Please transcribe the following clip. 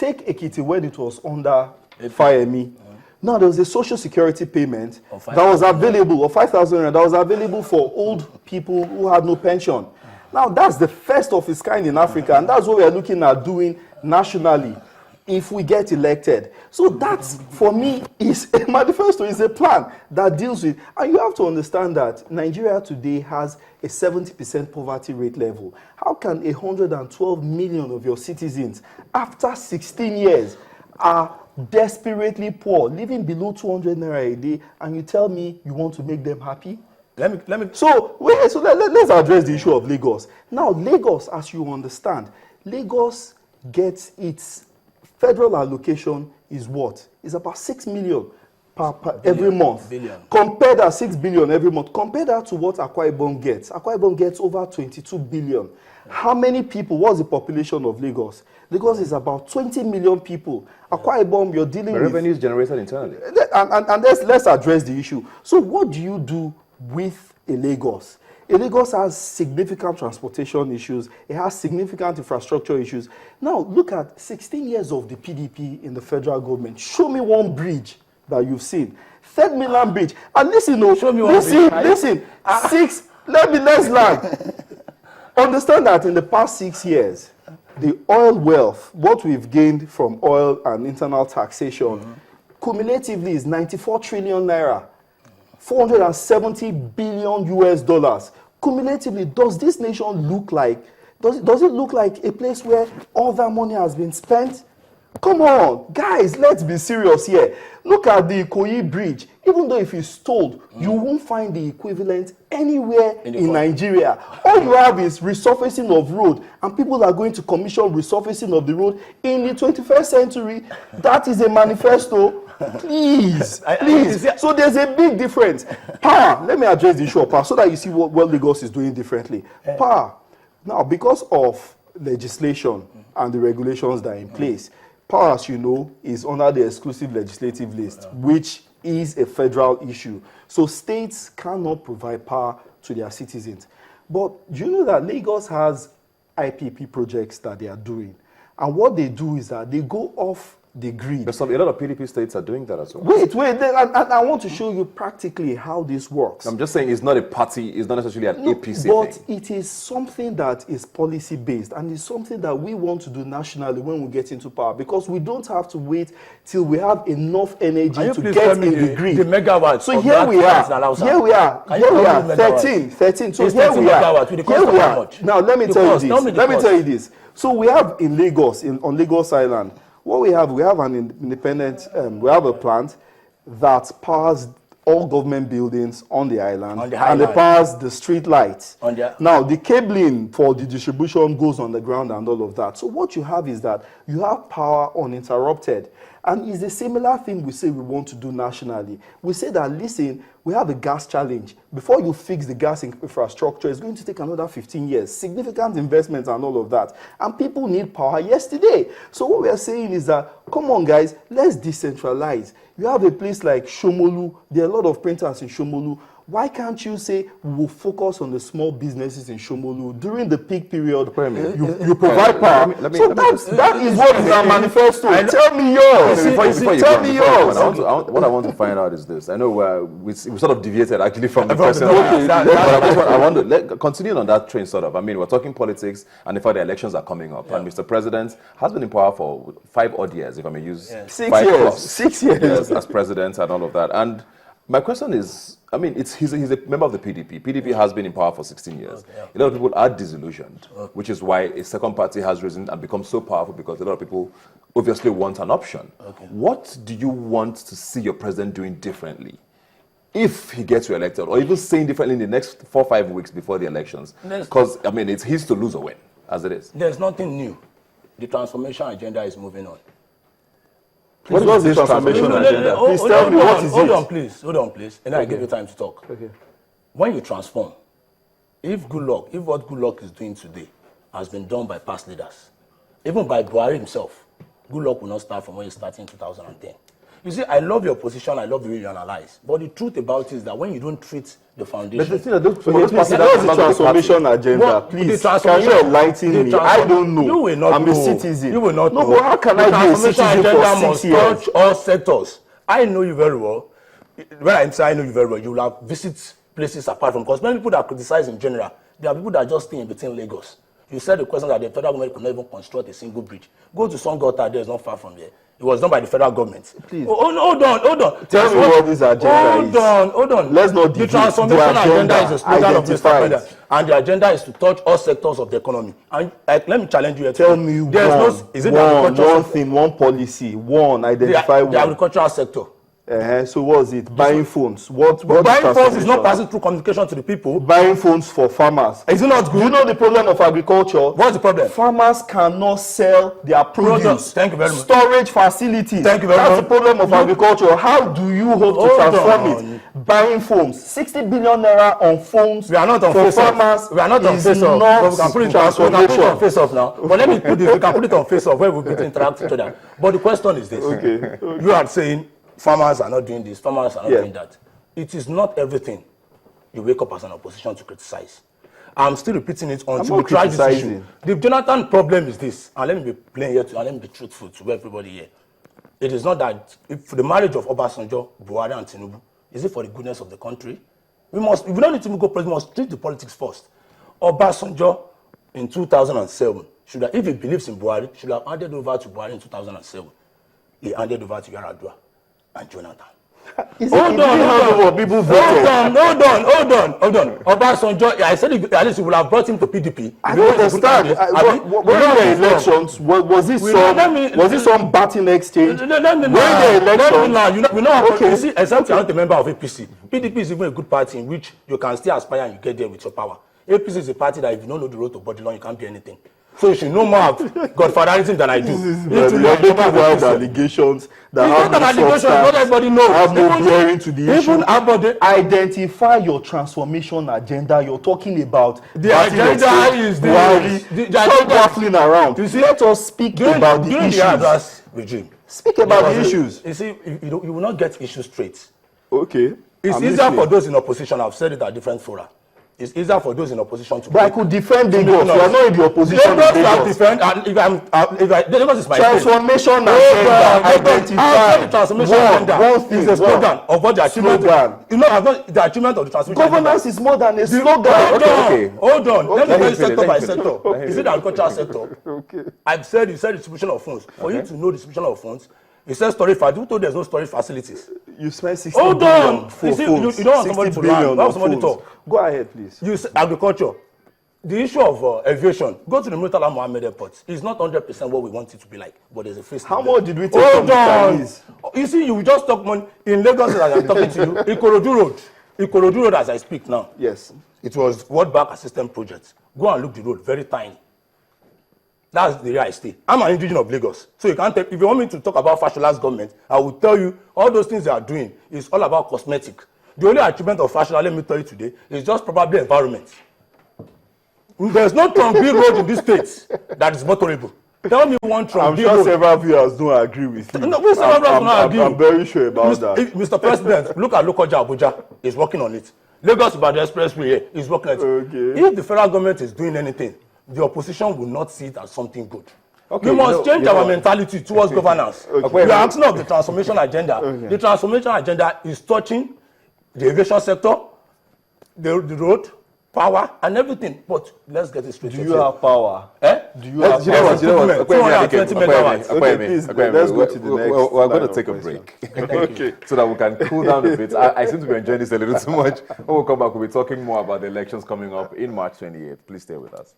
Take Ekiti when it was under Fayemi. Now there was a social security payment that was available, of 5,000 that was available for old people who had no pension. Now that's the first of its kind in Africa, and that's what we are looking at doing nationally if we get elected. So that's, for me, is a manifesto, is a plan that deals with, and you have to understand that Nigeria today has a 70% poverty rate level. How can 112 million of your citizens, after 16 years, are desperately poor, living below 200 naira a day, and you tell me you want to make them happy? So let's address the issue of Lagos. Now, Lagos, as you understand, Lagos gets its federal allocation is what? It's about 6 million every month. Compare that 6 billion every month. Compare that to what Akwa Ibom gets. Akwa Ibom gets over 22 billion. How many people? What's the population of Lagos? Lagos is about 20 million people. Akwa Ibom, you're dealing with... revenue is generated internally. And let's address the issue. So what do you do with a Lagos? A Lagos has significant transportation issues. It has significant infrastructure issues. Now, look at 16 years of the PDP in the federal government. Show me one bridge that you've seen. Third Mainland Bridge. And listen, listen. Let's land. Understand that in the past 6 years, the oil wealth, what we've gained from oil and internal taxation, cumulatively is 94 trillion naira. 470 billion US dollars. Cumulatively, does this nation look like, does it look like a place where all that money has been spent? Come on, guys, let's be serious here. Look at the Ikoyi Bridge. Even though if it's told, you won't find the equivalent anywhere in Nigeria. All you have is resurfacing of road, and people are going to commission resurfacing of the road in the 21st century. That is a manifesto. Please. So there's a big difference. Power. Let me address the issue of power so that you see what Lagos is doing differently. Power. Now, because of legislation and the regulations that are in place, power, as you know, is under the exclusive legislative list, which is a federal issue. So states cannot provide power to their citizens. But do you know that Lagos has IPP projects that they are doing? And what they do is that they go off the grid. But a lot of PDP states are doing that as well. Wait, I want to show you practically how this works. I'm just saying it's not a party, it's not necessarily an APC but thing. it is something that is policy based, and it's something that we want to do nationally when we get into power, because we don't have to wait till we have enough energy to get in the grid. The megawatts. So here we are, 13. So here we are. Now let me tell you this. So we have in Lagos, on Lagos Island, what we have an independent, we have a plant that powers all government buildings on the island, and it powers the street lights. Now, the cabling for the distribution goes on the ground and all of that. So what you have is that you have power uninterrupted. And it's a similar thing we say we want to do nationally. We say that, listen, we have a gas challenge. Before you fix the gas infrastructure, it's going to take another 15 years, significant investments and all of that. And people need power yesterday. So what we are saying is that, come on, guys, let's decentralize. You have a place like Shomolu. There are a lot of printers in Shomolu. Why can't you say we will focus on the small businesses in Shomolu during the peak period? You provide power. That is what is our manifesto. Tell me yours. Tell me yours. What I want to find out is this. I know we sort of deviated actually from the question. I want to continue on that train sort of. I mean, we're talking politics, and in fact the elections are coming up, and Mr. President has been in power for 5 odd years, if I may use 5 years. 6 years as president and all of that. And my question is, I mean, he's a member of the PDP. PDP has been in power for 16 years. A lot of people are disillusioned, which is why a second party has risen and become so powerful, because a lot of people obviously want an option. What do you want to see your president doing differently if he gets re-elected, or even saying differently in the next 4 or 5 weeks before the elections? Because, I mean, it's his to lose or win, as it is. There's nothing new. The transformation agenda is moving on. What was this transformation agenda? Please tell me, what is it? Hold on, please. And I give you time to talk. When you transform, if what Goodluck is doing today has been done by past leaders, even by Buhari himself, Goodluck will not start from when he started in 2010. You see, I love your position, I love the way you analyze. But the truth about it is that when you don't treat the foundation... But the thing that those Okay, please, what's the transformation agenda? Well, Please, the can you enlighten me? I don't know. You will not I'm know. a citizen. You will not no, know. but how can the I be a transformation citizen agenda for 6 years? must touch all sectors. I know you very well. When I say I know you very well, you will have visit places apart from, because many people that criticize in general, there are people that just stay in between Lagos. You said the question that the federal government could not even construct a single bridge. Go to Songota, there is not far from there. It was done by the federal government. Please. Hold on. Tell me what this agenda is. Hold on. Let's not The debate. transformation The agenda is a slogan of Mr. identify it. President. And the agenda is to touch all sectors of the economy. And let me challenge you. Tell me one policy, identify the agricultural sector. So what's it? Buying phones. What buying phones is not passing through communication to the people. Buying phones for farmers. Is it not good? You know the problem of agriculture? What's the problem? Farmers cannot sell their produce. Thank you very much. Storage facilities. Thank you very much. That's the problem of agriculture. How do you hope to transform it? Buying phones. 60 billion naira on phones. We are not on for face-off. farmers. We are not on face-off. But we can put it on face-off now. But let me put this. We can put it on face-off where we can interact with each other. But the question is this. Okay. You are saying farmers are not doing this, farmers are not doing that. It is not everything you wake up as an opposition to criticize. I'm still repeating it until we try this issue. The Jonathan problem is this, and let me be plain here, and let me be truthful to everybody here. It is not that for the marriage of Obasanjo, Buhari, and Tinubu, is it for the goodness of the country? If we don't need to go president, we must treat the politics first. Obasanjo in 2007, if he believes in Buhari, should have handed over to Buhari in 2007. He handed over to Yar'Adua and Jonathan. Hold on. Obasanjo, I said at least we will have brought him to PDP. I don't understand. When the elections, was it some batting exchange? Let me know. You see, except you are not a member of APC. PDP is even a good party in which you can still aspire and you get there with your power. APC is a party that if you don't know the road to Bodilon, you can't be anything. So you should know more of godfatherism than I do. You're making wild allegations that have no substance, not everybody knows. Have no bearing to the issue. Even identify your transformation agenda. You're talking about the agenda is the stop waffling around. You see, let us speak about the issues. The regime. Speak about the issues. You see, you will not get issues straight. Okay. It's easier for those in opposition. I've said it at different fora. It's easier for those in opposition to. But I could defend Lagos. You are not in the opposition. Lagos defend, and Lagos is my transformation agenda. Identify transformation agenda. One thing is a slogan of what the achievement. You know, the achievement of the transformation. Governance is more than a slogan. Hold on. Let me tell you sector by sector. Is it the agricultural sector? Okay. I've said you said distribution of funds. For you to know distribution of funds, you said storage facilities. Who told there's no storage facilities? You spent 60 billion for phones. You don't want somebody to learn. Why would somebody talk? Go ahead, please. You say agriculture. The issue of aviation. Go to the Murtala Mohammed Airport. It's not 100% what we want it to be like, but there's a face. How much did we take from the Chinese? You see, you just talk money in Lagos as I'm talking to you. Ikorodu Road as I speak now. Yes. It was World Bank Assistance Project. Go and look the road, very tiny. That's the area I stay. I'm an indigenous of Lagos. So you can't if you want me to talk about Fashola's government, I will tell you all those things they are doing is all about cosmetic. The only achievement of Fashola, let me tell you today, is just probably environment. There's no Trump-B road in this state that is motorable. Tell me one Trump-B road. I'm sure several viewers don't agree with you. No, I'm very sure about that. Mr. President, look at Lokoja Abuja. He's working on it. Lagos by the expressway here is working on it. Okay. If the federal government is doing anything, the opposition will not see it as something good. Okay, we must change our mentality towards governance. We are asking of the transformation agenda. The transformation agenda is touching the aviation sector, the road, power, and everything. But let's get it straight. Do you have power? Do you have power? 220 megawatts. Okay, please, let's go to the next. We're going to take a break. Okay. So that we can cool down a bit. I seem to be enjoying this a little too much. When we come back, we'll be talking more about the elections coming up in March 28th. Please stay with us.